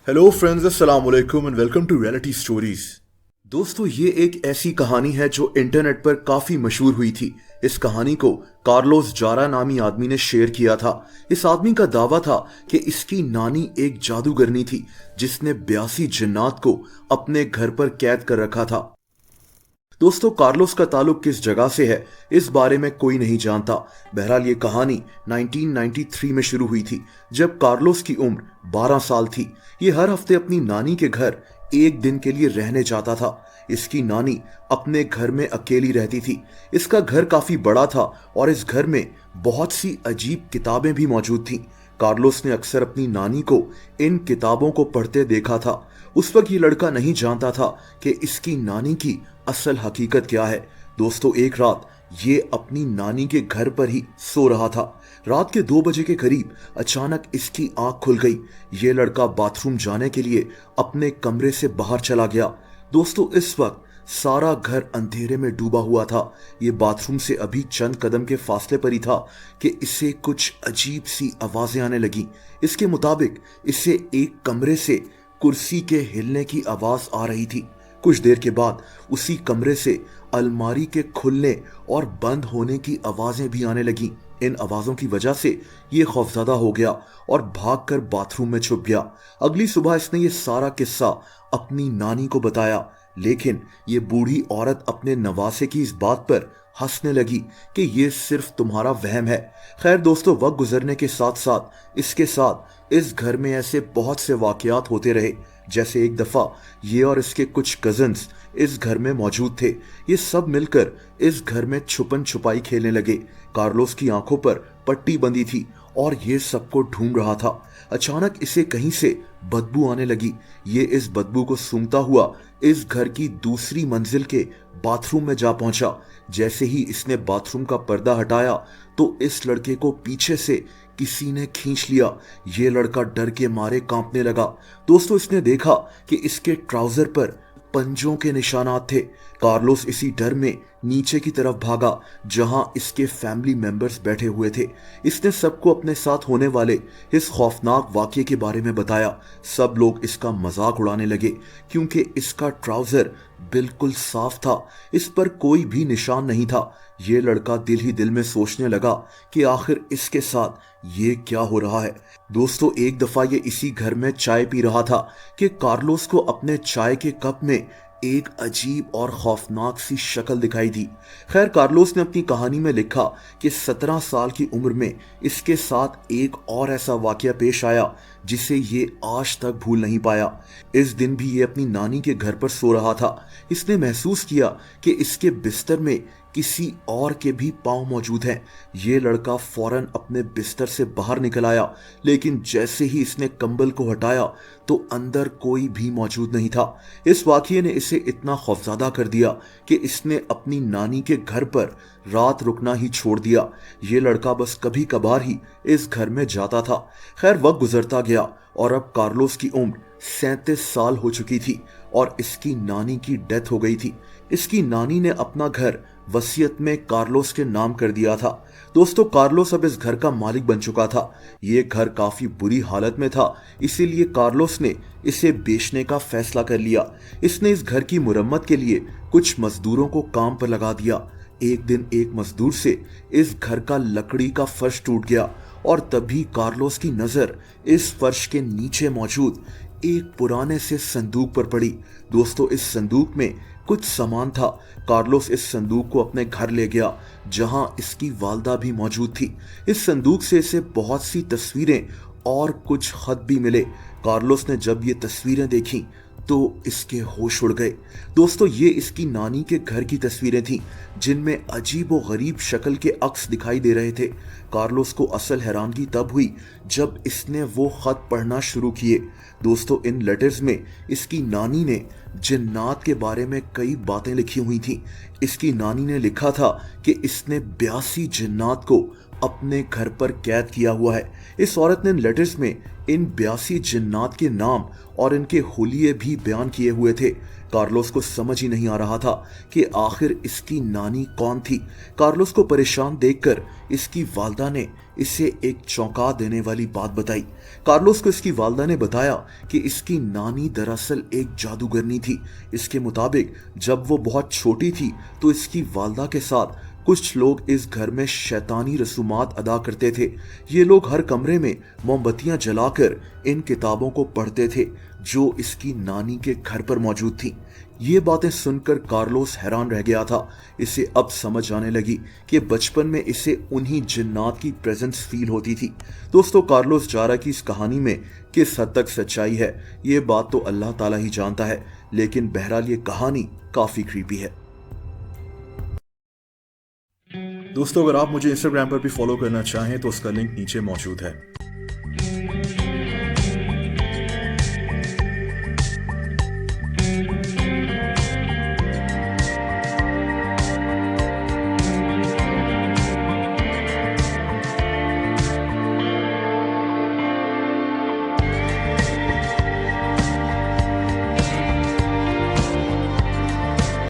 Hello friends, अस्सलाम वालेकुम and welcome to reality stories. दोस्तों, ये एक ऐसी कहानी है जो इंटरनेट पर काफी मशहूर हुई थी। इस कहानी को कार्लोस जारा नामी आदमी ने शेयर किया था। इस आदमी का दावा था कि इसकी नानी एक जादूगरनी थी जिसने 82 जिन्नात को अपने घर पर कैद कर रखा था। दोस्तों, कार्लोस का ताल्लुक किस जगह से है इस बारे में कोई नहीं जानता। बहरहाल ये कहानी 1993 में शुरू हुई थी जब कार्लोस की उम्र 12 साल थी। ये हर हफ्ते अपनी नानी के घर एक दिन के लिए रहने जाता था। इसकी नानी अपने घर में अकेली रहती थी। इसका घर काफी बड़ा था और इस घर में बहुत सी अजीब किताबें भी मौजूद थीं। कार्लोस ने अक्सर अपनी नानी को इन किताबों को पढ़ते देखा था। उस वक्त ये लड़का नहीं जानता था कि इसकी नानी की असल हकीकत क्या है। दोस्तों, एक रात ये अपनी नानी के घर पर ही सो रहा था। रात के 2 बजे के करीब अचानक इसकी आंख खुल गई। ये लड़का बाथरूम जाने के लिए अपने कमरे से बाहर चला गया। दोस्तों, इस वक्त सारा घर अंधेरे में डूबा हुआ था। ये बाथरूम से अभी चंद कदम के फासले पर ही था कि इसे कुछ अजीब सी आवाजें आने लगी। इसके मुताबिक इसे एक कमरे से कुर्सी के हिलने की आवाज आ रही थी। कुछ देर के बाद उसी कमरे से अलमारी के खुलने और बंद होने की आवाजें भी आने लगी। इन आवाजों की वजह से ये खौफजदा हो गया और भागकर बाथरूम में छुप गया। अगली सुबह इसने ये सारा किस्सा अपनी नानी को बताया, लेकिन ये बूढ़ी औरत अपने नवासे की इस बात पर हंसने लगी कि ये सिर्फ तुम्हारा वहम है। खैर दोस्तों, वक्त गुजरने के साथ साथ इसके साथ इस घर में ऐसे बहुत से वाकयात होते रहे। जैसे एक दफा ये और इसके कुछ कजिन्स इस घर में मौजूद थे। ये सब मिलकर इस घर में छुपन छुपाई खेलने लगे। कार्लोस की आंखों पर पट्टी बंधी थी और ये सबको ढूंढ रहा था। अचानक इसे कहीं से बदबू आने लगी। ये इस बदबू को सूंघता हुआ इस घर की दूसरी मंजिल के बाथरूम में जा पहुंचा। जैसे ही इसने बाथरूम का पर्दा हटाया तो इस लड़के को पीछे से किसी ने खींच लिया। ये लड़का डर के मारे कांपने लगा। दोस्तों, इसने देखा कि इसके ट्राउजर पर पंजों के निशानात थे। कार्लोस इसी डर में नीचे की तरफ भागा जहां इसके फैमिली मेंबर्स बैठे हुए थे। इसने सबको अपने साथ होने वाले इस खौफनाक वाकये के बारे में बताया। सब लोग इसका मजाक उड़ाने लगे क्योंकि इसका ट्राउजर बिल्कुल साफ था, इस पर कोई भी निशान नहीं था। ये लड़का दिल ही दिल में सोचने लगा कि आखिर इसके साथ ये क्या हो रहा है। दोस्तों, एक दफा ये इसी घर में चाय पी रहा था कि कार्लोस को अपने चाय के कप में एक अजीब और खौफनाक सी शक्ल दिखाई दी। खैर, कार्लोस ने अपनी कहानी में लिखा कि 17 साल की उम्र में इसके साथ एक और ऐसा वाकया पेश आया जिसे ये आज तक भूल नहीं पाया। इस दिन भी ये अपनी नानी के घर पर सो रहा था। इसने महसूस किया कि इसके बिस्तर में किसी और के भी पांव मौजूद हैं। ये लड़का फौरन अपने बिस्तर से बाहर निकल आया, लेकिन जैसे ही इसने कंबल को हटाया तो अंदर कोई भी मौजूद नहीं था। इस वाकये ने इसे इतना खौफजदा कर दिया कि इसने अपनी नानी के घर पर रात रुकना ही छोड़ दिया। ये लड़का बस कभी कभार ही इस घर में जाता था। खैर, वक्त गुजरता गया और अब कार्लोस की उम्र 37 साल हो चुकी थी और इसकी नानी की डेथ हो गई थी। इसकी नानी ने अपना घर वसीयत में कार्लोस के नाम कर दिया था। दोस्तों, कार्लोस अब इस घर का मालिक बन चुका था। ये घर काफी बुरी हालत में था, इसीलिए कार्लोस ने इसे बेचने का फैसला कर लिया। इसने इस घर की मुरम्मत के लिए कुछ मजदूरों को काम पर लगा दिया। एक दिन एक मजदूर से इस घर का लकड़ी का फर्श टूट गया और तभी कार्लोस की नजर इस फर्श के नीचे मौजूद एक पुराने से संदूक पर पड़ी। दोस्तों, इस संदूक में कुछ सामान था। कार्लोस इस संदूक को अपने घर ले गया जहां इसकी वालदा भी मौजूद थी। इस संदूक से इसे बहुत सी तस्वीरें और कुछ खत भी मिले। कार्लोस ने जब ये तस्वीरें देखी तो इसके होश उड़ गए। दोस्तों, ये इसकी नानी के घर की तस्वीरें थीं जिनमें अजीब व गरीब शक्ल के अक्स दिखाई दे रहे थे। कार्लोस को असल हैरानगी तब हुई जब इसने वो खत पढ़ना शुरू किए। दोस्तों, इन लेटर्स में इसकी नानी ने जिन्नात के बारे में कई बातें लिखी हुई थी। इसकी नानी ने लिखा था कि इसने 82 जिन्नात को अपने घर पर कैद किया हुआ है। इस औरत ने लेटर्स में इन 82 जिन्नात के नाम और इनके हुलिये भी बयान किए हुए थे। कार्लोस को समझ ही नहीं आ रहा था कि आखिर इसकी नानी कौन थी। कार्लोस को परेशान देखकर इसकी वालदा ने इसे एक चौंका देने वाली बात बताई। कार्लोस को इसकी वालदा ने बताया कि इसकी नानी दरअसल एक जादूगरनी थी। इसके मुताबिक जब वो बहुत छोटी थी तो इसकी वालदा के साथ कुछ लोग इस घर में शैतानी रसूमात अदा करते थे। ये लोग हर कमरे में मोमबत्तियां जलाकर इन किताबों को पढ़ते थे जो इसकी नानी के घर पर मौजूद थी। ये बातें सुनकर कार्लोस हैरान रह गया था। इसे अब समझ आने लगी कि बचपन में इसे उन्हीं जिन्नात की प्रेजेंस फील होती थी। दोस्तों, कार्लोस जारा की इस कहानी में किस हद तक सच्चाई है ये बात तो अल्लाह ताला ही जानता है, लेकिन बहरहाल ये कहानी काफी क्रीपी है। दोस्तों, अगर आप मुझे इंस्टाग्राम पर भी फॉलो करना चाहें तो उसका लिंक नीचे मौजूद है।